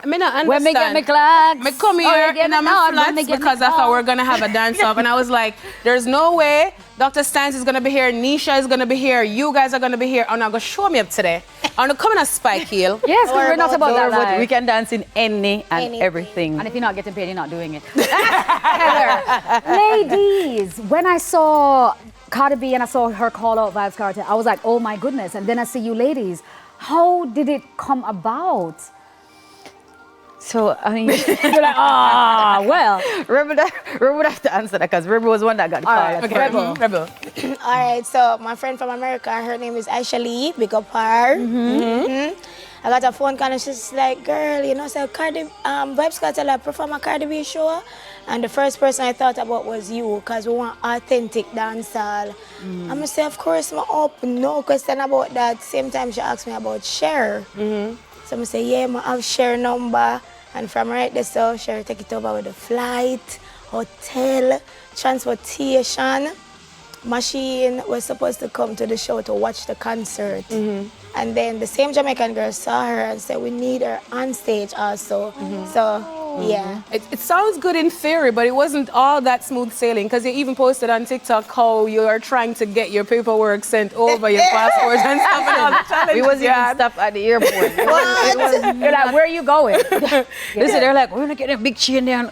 I mean, I understand. When me get me clocks. I come here in my flats because I thought we were going to have a dance-off. And I was like, there's no way Dr. Stans is going to be here, Nisha is going to be here, you guys are going to be here. I'm not going to show me up today. I'm going to come in a spike heel. Yes, we're not about that life. We can dance in any and everything. And if you're not getting paid, you're not doing it. Ladies, when I saw Cardi B and I saw her call out Vybz Kartel, I was like, oh my goodness. And then I see you ladies. How did it come about? So, I mean, you're like, well. Rebel would have to answer that because Rebel was one that got the call. Right, okay. Rebel. All right, so my friend from America, her name is Aisha Lee, big up her. I got a phone call and she's like, girl, you know, so Vybz Kartel perform a Cardi B show. And the first person I thought about was you, because we want authentic dancehall. I'm going to say, of course, I'm open, no question about that. Same time she asked me about Sher. So I'm going to say, yeah, I have Sher number. And from right there, so Sher take it over with the flight, hotel, transportation. Machine was supposed to come to the show to watch the concert. And then the same Jamaican girl saw her and said, we need her on stage also. So, yeah. It sounds good in theory, but it wasn't all that smooth sailing, because you even posted on TikTok how you are trying to get your paperwork sent over, your passport and stuff, and all the challenges. We wasn't even stopped at the airport. They're like, where are you going? Listen, they're like, we're going to get a big chain down.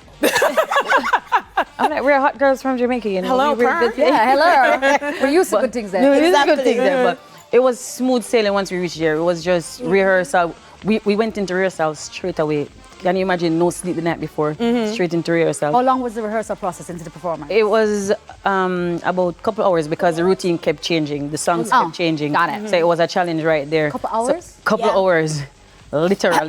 I'm like, we're hot girls from Jamaica, you know. Hello, hello. We're used to good things there. No, it is good things there, but it was smooth sailing once we reached there. It was just rehearsal. We went into rehearsal straight away. Can you imagine? No sleep the night before, straight into rehearsal. How long was the rehearsal process into the performance? It was about a couple hours because the routine kept changing. The songs kept changing. Got it. So it was a challenge right there. Couple hours? Couple of hours. Literally.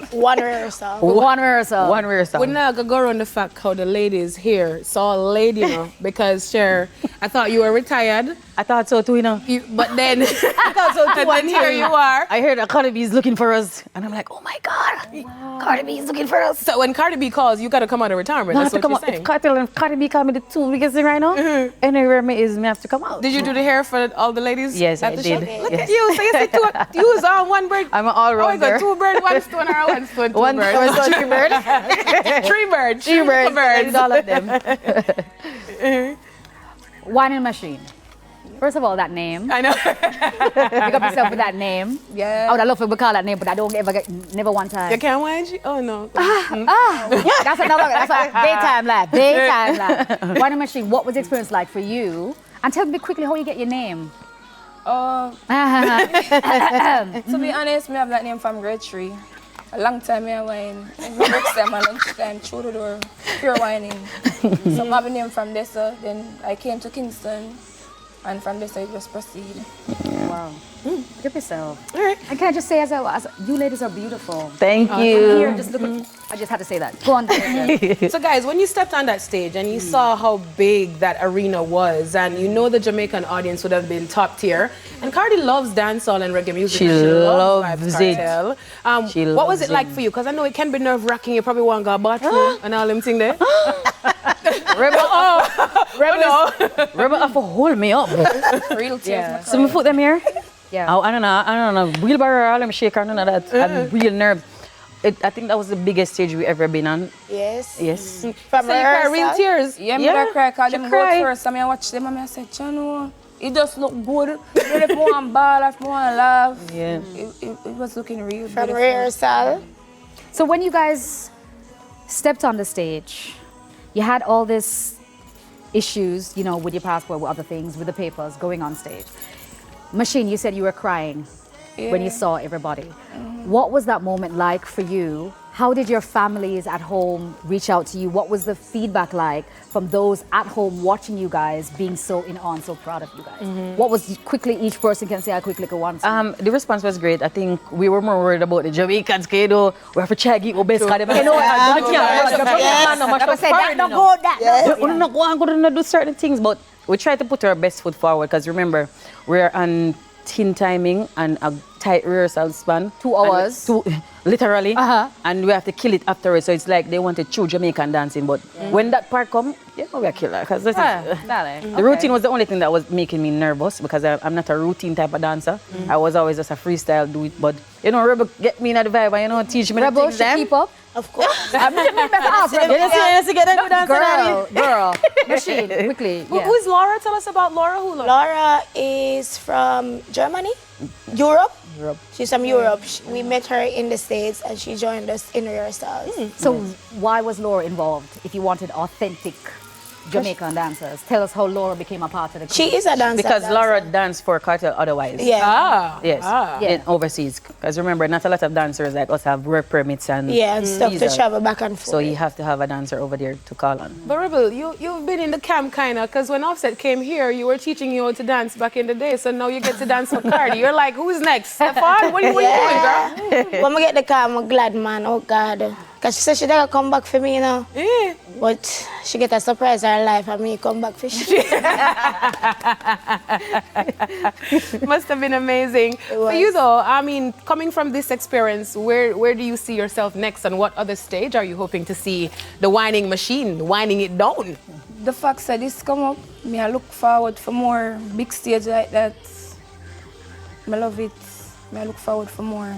One rehearsal. One rehearsal. One rehearsal. We're not going to go around the fact how the ladies here saw a lady, you know, because Cher, I thought you were retired. I thought so too, you know. But then, I thought so too. and then here you are. I heard that Cardi B is looking for us. And I'm like, oh my God. Wow. Cardi B is looking for us. So when Cardi B calls, you got to come out of retirement. No, That's what you're saying. If Cardi B call me the two biggest thing right now, anywhere me is, me have to come out. Did you do the hair for all the ladies? Yes, at I the did. Show? Look at you. So you said you was on one bird. I'm an all-rounder. Oh, you got two birds, one stone, or one stone, two birds? Three birds. Three birds. Three birds. All of them. Whining machine. First of all, that name. I know. Pick up yourself with that name. Yeah. I would have loved to call that name, but I don't ever get, never one time. You can't whine? Oh, no. That's a daytime life. Daytime life. Whining machine, what was the experience like for you? And tell me quickly how you get your name. To be honest, I have that name from grade 3. A long time I whine. Every next time at lunchtime, through the door, pure whining. So I have a name from there, so then I came to Kingston. And from this, I just proceed. Wow. Pick up yourself. All right. And can I just say, as you ladies are beautiful. Thank you. Here, just look at, I just had to say that. Go on. So guys, when you stepped on that stage and you saw how big that arena was, and you know the Jamaican audience would have been top tier, and Cardi loves dancehall and reggae music. She loves loves Vybz Kartel. She what was loves it like it. for you? Because I know it can be nerve-wracking. You probably want to go bathroom and all them things there. Rebel have to hold me up. Real tears. Yeah. So me put them here. Yeah. I don't know. Wheelbarrow, all them shaker, none of that. And real nerve. I think that was the biggest stage we ever been on. Yes. Yes. From So you cry real tears. Yeah, Yeah, I cry because she them cry. go first. I watch them and I said, Chano, it just look good. If I want to ball, if I want to laugh. Yeah. It was looking real From beautiful. rehearsal. So when you guys stepped on the stage, you had all this issues, you know, with your passport, with other things, with the papers, going on stage. Machine, you said you were crying when you saw everybody. What was that moment like for you? How did your families at home reach out to you? What was the feedback like from those at home watching you guys, being so in awe and so proud of you guys? What was quickly, each person can say, I quickly go once. The response was great. I think we were more worried about the Jamaicans, you know, we have to try to get our best. You know, do certain things, but we try to put our best foot forward because remember, we're on thin timing and a tight rehearsal span. 2 hours. Literally. And we have to kill it afterwards. So it's like they wanted true Jamaican dancing. But when that part come, we are killer. Because the routine was the only thing that was making me nervous because I'm not a routine type of dancer. I was always just a freestyle do it. But you know, Rebel get me in the vibe and you know, teach me Rebel the things. keep up. Of course. I'm better ask Rebel. Girl, Machine, quickly. Who's Laura? Tell us about Laura. Who Laura? Laura is from Germany, Europe. She's from Europe. We met her in the States and she joined us in rehearsals. So why was Laura involved if you wanted authentic Jamaican dancers? Tell us how Laura became a part of the crew. She is a dancer. Because Laura danced for Cartel otherwise. Yeah. Yes. In overseas. Because remember, not a lot of dancers like us have work permits and and stuff to travel back and forth. So you have to have a dancer over there to call on. But Rebel, you've been in the camp kind of, because when Offset came here, you were teaching you how to dance back in the day. So now you get to dance for Cardi. You're like, who's next? Stefan? What are you doing, girl? When I get the car, I'm glad, man. Oh, God. Because she said she never come back for me, you know. Yeah. But she get a surprise her life and me come back for she. Must have been amazing. For you though, I mean, coming from this experience, where do you see yourself next and what other stage are you hoping to see the whining machine, winding it down? The fact that this come up, I look forward for more big stage like that. I love it. I look forward for more.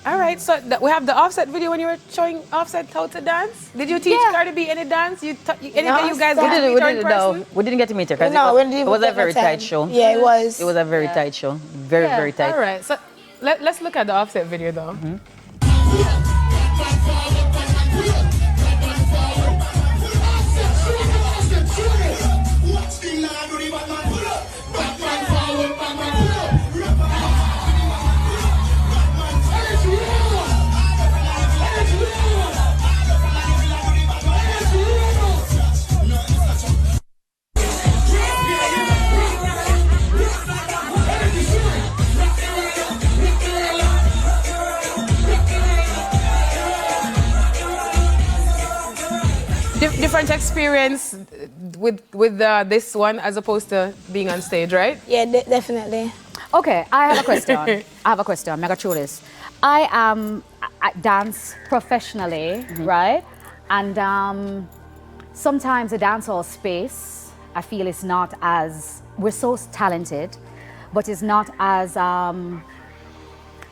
All right, so we have the Offset video when you were showing Offset how to dance. Did you teach Cardi B any dance? Anything you guys get to meet her in person? We didn't get to meet her because No, it was a very tight show. Yeah, it was. It was a very tight show. Very tight. All right, so let's look at the Offset video though. Different experience with this one as opposed to being on stage, right? Yeah, definitely. Okay, I have a question. I'm going to throw this. I dance professionally, right? And sometimes the dancehall space, I feel is not as, we're so talented, but it's not as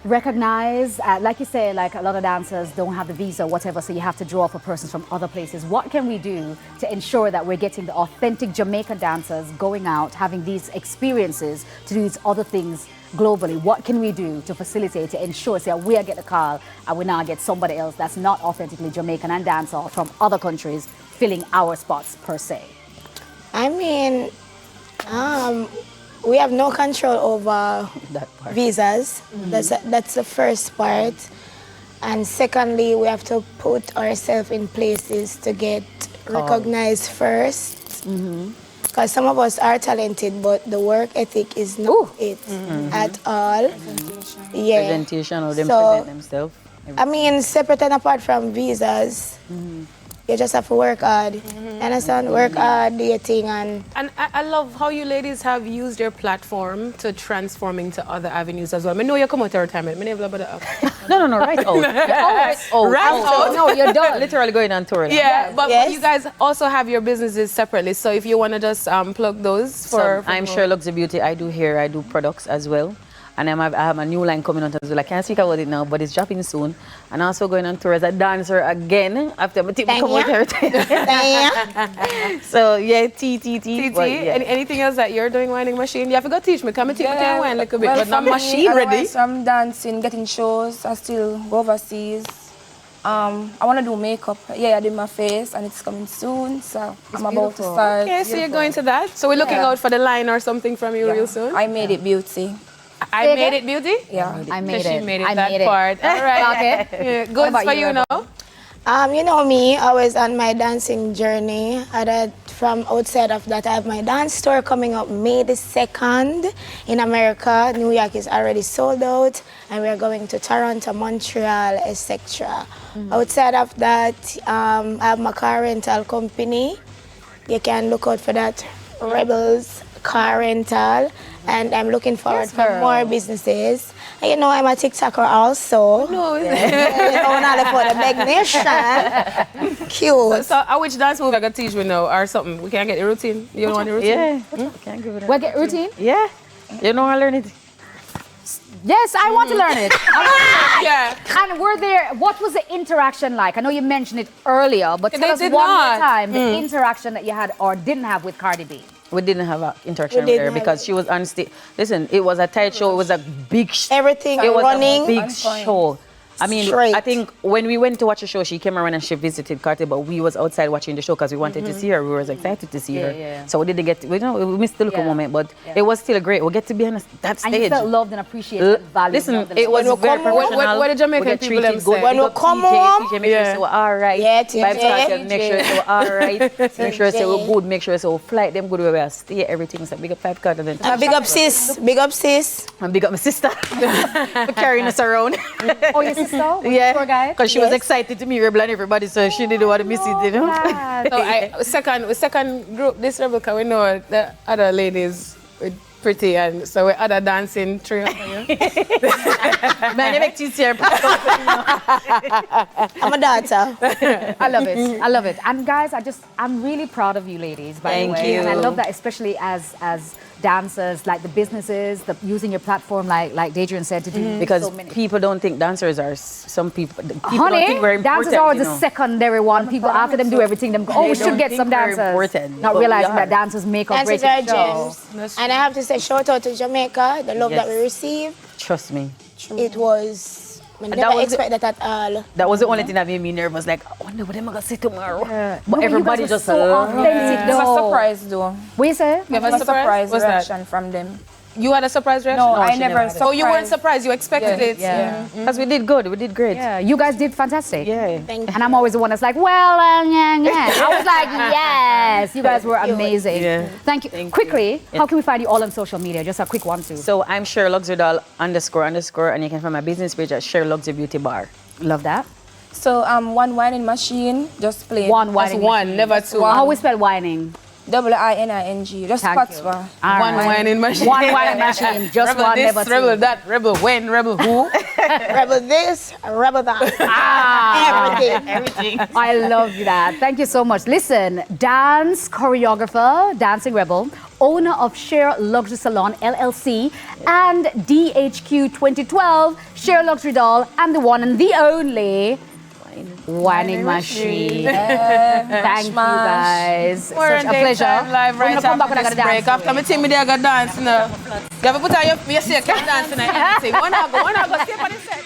recognized. Like you say, like a lot of dancers don't have the visa or whatever, so you have to draw for persons from other places. What can we do to ensure that we're getting the authentic Jamaican dancers going out, having these experiences to do these other things globally? What can we do to facilitate, to ensure, say, we get a call and we now get somebody else that's not authentically Jamaican and dancehall from other countries filling our spots per se? I mean, we have no control over visas. That's the first part. And secondly, we have to put ourselves in places to get recognized first. Because some of us are talented, but the work ethic is not at all. Presentation or them present themselves. I mean, separate and apart from visas, you just have to work hard. Understand? Work hard, do your thing. And I love how you ladies have used your platform to transform into other avenues as well. I know you come out of retirement. No, right out. Right out. No, you're done. Literally going on tour now. Yeah, but you guys also have your businesses separately. So if you want to just plug those for I'm Sher LuxuryDoll. I do hair, I do products as well. And I have a new line coming out as well. I can't speak about it now, but it's dropping soon. And also going on tour as a dancer again after my team come out here. So yeah, TT. Anything else that you're doing, winding machine? You have to go teach me. Come and teach me to wine a little bit, but not machine ready. I'm dancing, getting shows. I still go overseas. I want to do makeup. Yeah, I did my face and it's coming soon. So I'm about to start. Okay, so you're going to that. So we're looking out for the line or something from you real soon. I made it beauty. I made it beauty? Yeah. I made it. She made it that part. All right. Okay. Good for you now. you know me, always on my dancing journey. From outside of that, I have my dance tour coming up May the 2nd in America. New York is already sold out, and we're going to Toronto, Montreal, etc. Outside of that, I have my car rental company. You can look out for that, Rebels Car Rental. And I'm looking forward for more businesses. And you know, I'm a TikToker also. No, is it? You know, not for the big nation. Cute. So which dance move I got to teach me now or something? We can't get the routine. You don't want the routine? Yeah. Can't give it We'll get routine? Yeah. You know I learn it. Yes, I want to learn it. Yeah. And what was the interaction like? I know you mentioned it earlier, but tell us did one not. more time the interaction that you had or didn't have with Cardi B. We didn't have an interaction with her because she was on stage. Listen, it was a tight show. It was a big Everything It was running. a big show. I mean, Straight. I think when we went to watch the show, she came around and she visited Carter, but we was outside watching the show because we wanted to see her. We were excited to see her. Yeah. So we didn't get, we missed the local moment, but it was still great. We get to be on that stage. And you felt loved and appreciated, valued. Listen, loved and it was loved. very professional. What did Jamaican We get people treated them good. say? When Big we up come TJ, home, TJ, make sure it's all right. Yeah, TJ. Vybz Kartel, make sure it's all right. Make sure it's good. Make sure it's all flight. Them good where we stay. Everything. So big up Vybz Kartel. And big up sis. Big up sis. And big up my sister for carrying us around. Oh, your sister? Was the tour guide? Because she was excited to meet Rebel and everybody, so she didn't want to miss it, you know. So second group, this Rebel, because we know the other ladies with pretty, and so we other dancing trio. Man, you make teeth here. I'm a dancer. I love it. I love it. And guys, I'm really proud of you ladies, by the way. Thank you. And I love that, especially as dancers, like the businesses, using your platform, like Adrian said, to do Because so many. people don't think dancers are some people. People don't Honey, think we're important. dancers are you the know. secondary one. People after them do everything. Them go, oh, we should don't get think some we're dancers. important, Not but we realizing are. that dancers make or break Dancers the are show. gems. And I have to say shout out to Jamaica, the love that we Yes. received. Trust me. It was, I that never was expect that at all. That was the only thing that made me nervous. Like, I wonder what am I going to say tomorrow. But No, you everybody guys were just so loved it. authentic, It was a though. surprise though. What you say? It was a surprise What's that? reaction from them. You had a surprise reaction? No, I she never. never had it. Oh, you weren't surprised. You expected it. Yeah. Because we did good. We did great. Yeah, you guys did fantastic. Yeah. Thank you. And I'm always the one that's like, well, yeah. I was like, yes, you guys were amazing. Yeah. Thank you. Quickly, how can we find you all on social media? Just a quick one, too. So I'm Sher LuxuryDoll _ and you can find my business page at Sher Luxury Beauty Bar. Love that. So one whining machine, just plain. One That's whining. one, never two. How we spell whining? WINING. Just Thank spots you. bar. All One right. whining machine. One whining machine. Just Rebel one, this, never two. rebel that, rebel when, rebel who. Rebel this, rebel that. Everything. I love that. Thank you so much. Listen, dance choreographer, dancing rebel, owner of Sher Luxury Salon LLC and DHQ 2012, Sher LuxuryDoll, and the one and the only Whining Machine. Thank you guys. We're Such on a pleasure. Daytime Live right We're gonna come back after and I this gotta break. dance. After my team, I got dance. You know. You have to put on your, you see, I can't dance. When I go, see up on the set.